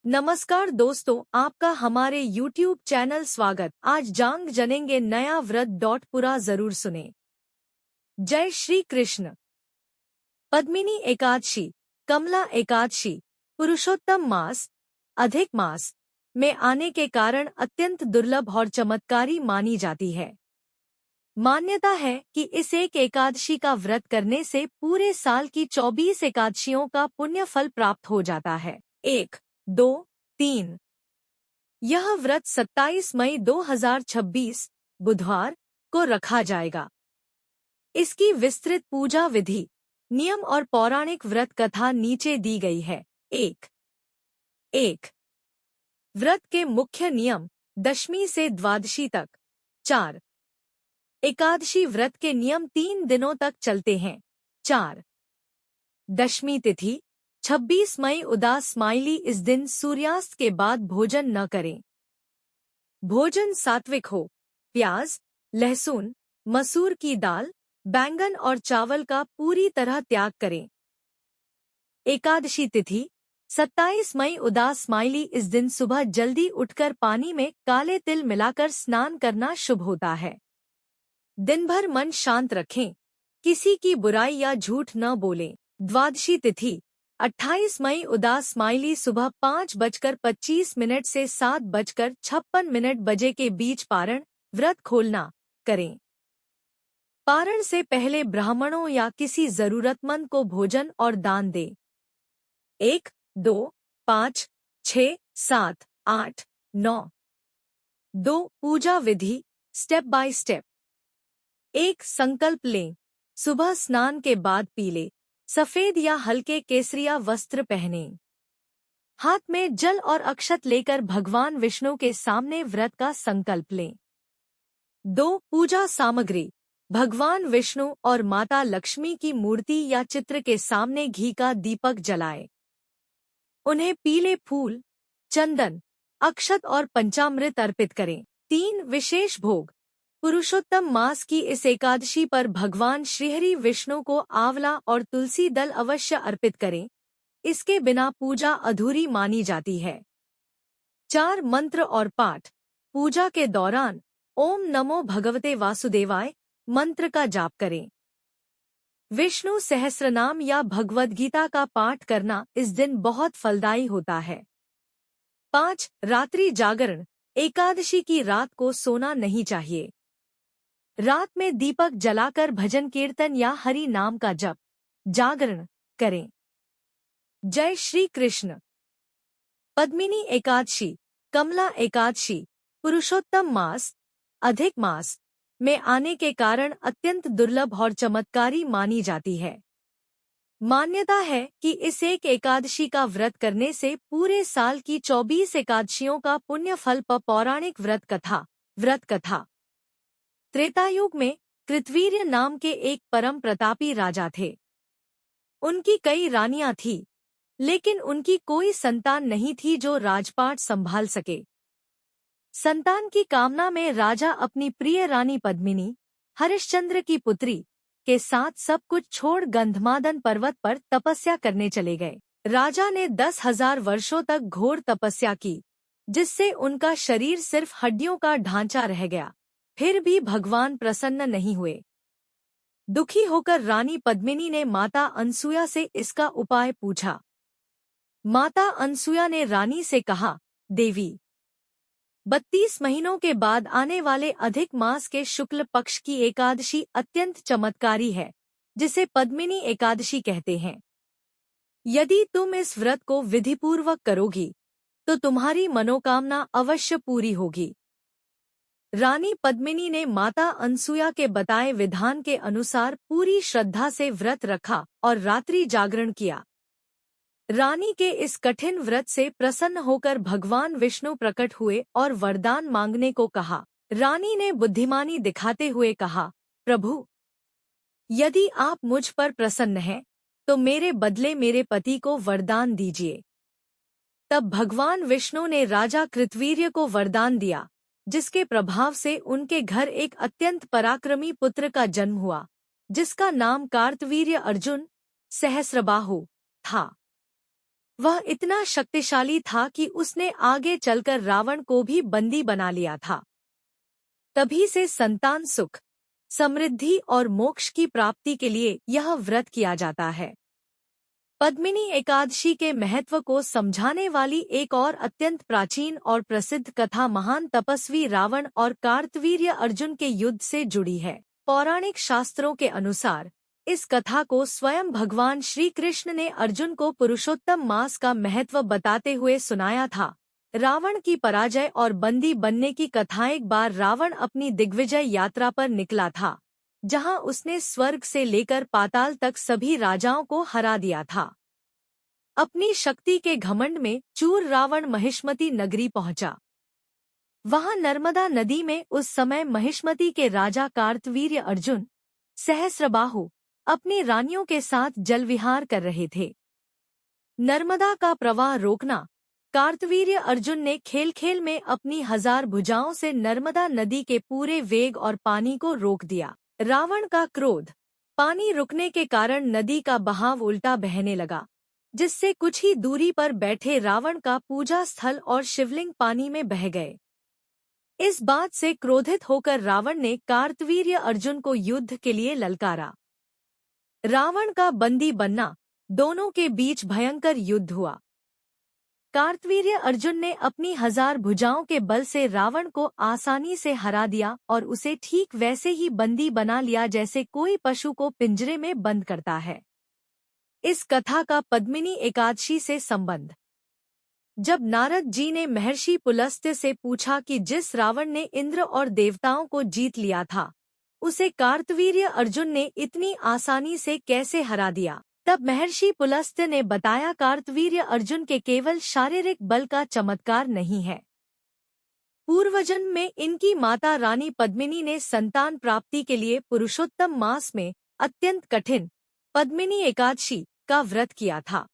नमस्कार दोस्तों, आपका हमारे YouTube चैनल स्वागत। आज जांग जनेंगे नया व्रत पूरा जरूर सुने। जय श्री कृष्ण। पद्मिनी एकादशी, कमला एकादशी, पुरुषोत्तम मास, अधिक मास में आने के कारण अत्यंत दुर्लभ और चमत्कारी मानी जाती है। मान्यता है कि इस एक एकादशी का व्रत करने से पूरे साल की 24 एकादशियों का पुण्य फल प्राप्त हो जाता है। 1, 2, 3। यह व्रत 27 मई 2026 बुधवार को रखा जाएगा। इसकी विस्तृत पूजा विधि, नियम और पौराणिक व्रत कथा नीचे दी गई है। 1 व्रत के मुख्य नियम, दशमी से द्वादशी तक। 4 एकादशी व्रत के नियम 3 दिनों तक चलते हैं। 4 दशमी तिथि 26 मई उदास स्माइली। इस दिन सूर्यास्त के बाद भोजन न करें। भोजन सात्विक हो, प्याज, लहसुन, मसूर की दाल, बैंगन और चावल का पूरी तरह त्याग करें। एकादशी तिथि 27 मई उदास स्माइली। इस दिन सुबह जल्दी उठकर पानी में काले तिल मिलाकर स्नान करना शुभ होता है। दिन भर मन शांत रखें, किसी की बुराई या झूठ न बोलें। द्वादशी तिथि 28 मई उदास स्माइली। सुबह 5:25 से 7:56 बजे के बीच पारण व्रत खोलना करें। पारण से पहले ब्राह्मणों या किसी जरूरतमंद को भोजन और दान दें। 1, 2, 5, 6, 7, 8, 9। 2 पूजा विधि, स्टेप बाय स्टेप। 1 संकल्प लें, सुबह स्नान के बाद पीले, सफेद या हल्के केसरिया वस्त्र पहनें। हाथ में जल और अक्षत लेकर भगवान विष्णु के सामने व्रत का संकल्प लें। 2 पूजा सामग्री, भगवान विष्णु और माता लक्ष्मी की मूर्ति या चित्र के सामने घी का दीपक जलाएं। उन्हें पीले फूल, चंदन, अक्षत और पंचामृत अर्पित करें। 3 विशेष भोग, पुरुषोत्तम मास की इस एकादशी पर भगवान श्रीहरि विष्णु को आंवला और तुलसी दल अवश्य अर्पित करें, इसके बिना पूजा अधूरी मानी जाती है। 4 मंत्र और पाठ, पूजा के दौरान ओम नमो भगवते वासुदेवाय मंत्र का जाप करें। विष्णु सहस्रनाम या भगवद गीता का पाठ करना इस दिन बहुत फलदायी होता है। 5 रात्रि जागरण, एकादशी की रात को सोना नहीं चाहिए। रात में दीपक जलाकर भजन कीर्तन या हरि नाम का जप, जागरण करें। जय श्री कृष्ण। पद्मिनी एकादशी, कमला एकादशी, पुरुषोत्तम मास, अधिक मास में आने के कारण अत्यंत दुर्लभ और चमत्कारी मानी जाती है। मान्यता है कि इस एक एकादशी का व्रत करने से पूरे साल की 24 एकादशियों का पुण्य फल। पौराणिक व्रत कथा। त्रेतायुग में कृतवीर्य नाम के एक परम प्रतापी राजा थे। उनकी कई रानियां थीं, लेकिन उनकी कोई संतान नहीं थी जो राजपाट संभाल सके। संतान की कामना में राजा अपनी प्रिय रानी पद्मिनी, हरिश्चंद्र की पुत्री, के साथ सब कुछ छोड़ गंधमादन पर्वत पर तपस्या करने चले गए। राजा ने 10,000 वर्षों तक घोर तपस्या की, जिससे उनका शरीर सिर्फ हड्डियों का ढांचा रह गया। फिर भी भगवान प्रसन्न नहीं हुए। दुखी होकर रानी पद्मिनी ने माता अनसुया से इसका उपाय पूछा। माता अनसुया ने रानी से कहा, देवी, 32 महीनों के बाद आने वाले अधिक मास के शुक्ल पक्ष की एकादशी अत्यंत चमत्कारी है, जिसे पद्मिनी एकादशी कहते हैं। यदि तुम इस व्रत को विधिपूर्वक करोगी, तो तुम्हारी मनोकामना अवश्य पूरी होगी। रानी पद्मिनी ने माता अनसुया के बताए विधान के अनुसार पूरी श्रद्धा से व्रत रखा और रात्रि जागरण किया। रानी के इस कठिन व्रत से प्रसन्न होकर भगवान विष्णु प्रकट हुए और वरदान मांगने को कहा। रानी ने बुद्धिमानी दिखाते हुए कहा, प्रभु, यदि आप मुझ पर प्रसन्न हैं, तो मेरे बदले मेरे पति को वरदान दीजिए। तब भगवान विष्णु ने राजा कृतवीर्य को वरदान दिया, जिसके प्रभाव से उनके घर एक अत्यंत पराक्रमी पुत्र का जन्म हुआ, जिसका नाम कार्तवीर्य अर्जुन सहस्रबाहु था। वह इतना शक्तिशाली था कि उसने आगे चलकर रावण को भी बंदी बना लिया था। तभी से संतान सुख, समृद्धि और मोक्ष की प्राप्ति के लिए यह व्रत किया जाता है। पद्मिनी एकादशी के महत्व को समझाने वाली एक और अत्यंत प्राचीन और प्रसिद्ध कथा महान तपस्वी रावण और कार्तवीर्य अर्जुन के युद्ध से जुड़ी है। पौराणिक शास्त्रों के अनुसार इस कथा को स्वयं भगवान श्री कृष्ण ने अर्जुन को पुरुषोत्तम मास का महत्व बताते हुए सुनाया था। रावण की पराजय और बंदी बनने की कथा। एक बार रावण अपनी दिग्विजय यात्रा पर निकला था, जहां उसने स्वर्ग से लेकर पाताल तक सभी राजाओं को हरा दिया था। अपनी शक्ति के घमंड में चूर रावण महिष्मती नगरी पहुंचा। वहां नर्मदा नदी में उस समय महिष्मती के राजा कार्तवीर्य अर्जुन सहस्रबाहु अपनी रानियों के साथ जलविहार कर रहे थे। नर्मदा का प्रवाह रोकना। कार्तवीर्य अर्जुन ने खेल खेल में अपनी 1000 भुजाओं से नर्मदा नदी के पूरे वेग और पानी को रोक दिया। रावण का क्रोध। पानी रुकने के कारण नदी का बहाव उल्टा बहने लगा, जिससे कुछ ही दूरी पर बैठे रावण का पूजा स्थल और शिवलिंग पानी में बह गए। इस बात से क्रोधित होकर रावण ने कार्तवीर्य अर्जुन को युद्ध के लिए ललकारा। रावण का बंदी बनना। दोनों के बीच भयंकर युद्ध हुआ। कार्तवीर्य अर्जुन ने अपनी 1000 भुजाओं के बल से रावण को आसानी से हरा दिया और उसे ठीक वैसे ही बंदी बना लिया जैसे कोई पशु को पिंजरे में बंद करता है। इस कथा का पद्मिनी एकादशी से संबंध। जब नारद जी ने महर्षि पुलस्त्य से पूछा कि जिस रावण ने इंद्र और देवताओं को जीत लिया था, उसे कार्तवीर्य अर्जुन ने इतनी आसानी से कैसे हरा दिया, तब महर्षि पुलस्त्य ने बताया, कार्तवीर्य अर्जुन के केवल शारीरिक बल का चमत्कार नहीं है। पूर्वजन्म में इनकी माता रानी पद्मिनी ने संतान प्राप्ति के लिए पुरुषोत्तम मास में अत्यंत कठिन पद्मिनी एकादशी का व्रत किया था।